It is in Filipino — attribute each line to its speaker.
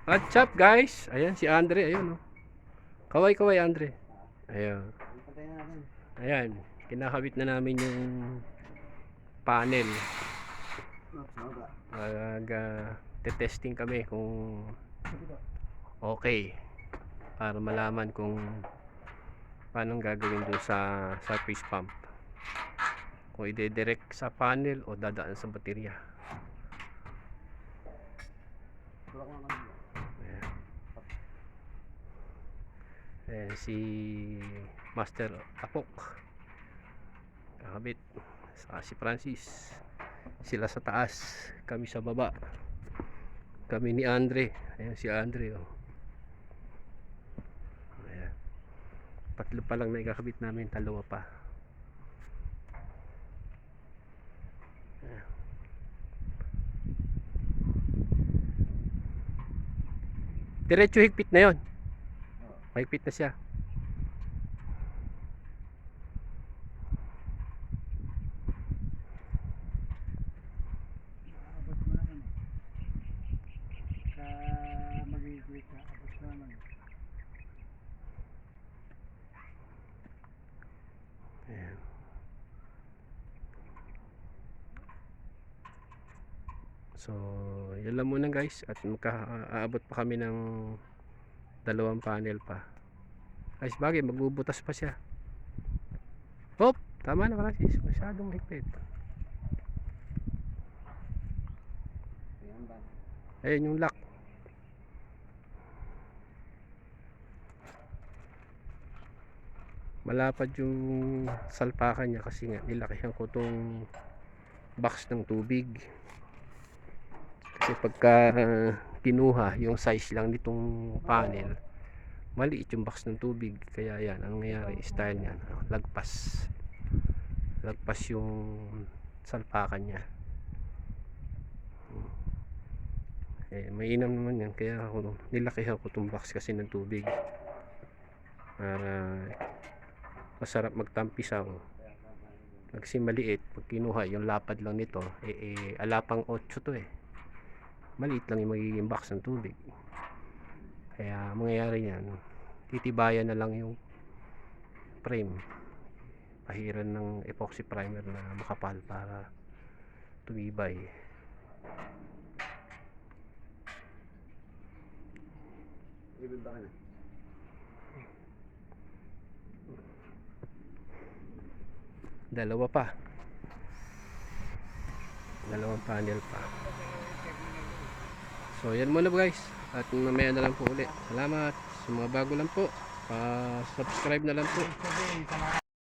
Speaker 1: What's up guys? Ayan si Andre, ayun oh. Kaway-kaway Andre. Ayun. Ayan, kinakabit na namin yung panel. Te-testing kami kung okay para malaman kung paano gagawin dun sa surface pump. Kung ide-direct sa panel o dadaan sa baterya. Ayan si Master Apok kakabit, saka si Francis, sila sa taas, kami sa baba, kami ni Andre. Ayan si Andre oh. Ayan. Tatlo pa lang na ikakabit namin, dalawa pa. Ayan. Diretso higpit na yon, mahigpit na siya. Ayan. So yun lang muna guys, at aabot pa kami ng dalawang panel pa. Ay bagay, magbubutas pa siya. Hop, tama na Francis, masyadong higpit. Ayun yung lock. Malapad yung salpakan niya kasi nga nilakihan ko tong box ng tubig. Kasi pagka kinuha yung size lang nitong panel, maliit yung box ng tubig. Kaya yan, ang nangyayari, style niyan, lagpas yung salpakan niya. Mainam naman yan, kaya ako nilakihan ko tong box kasi ng tubig para masarap magtampisaw. Kasi maliit, pag kinuha yung lapad lang nito, alapang 8 to maliit lang yung magiging box ng tubig. Kaya mangyayari yan, titibayan na lang yung frame, pahiran ng epoxy primer na makapal para tumibay. Ibenta ka na. Dalawang panel pa. So yan muna guys, at mamaya na lang po ulit. Salamat sa mga bago lang po, subscribe na lang po.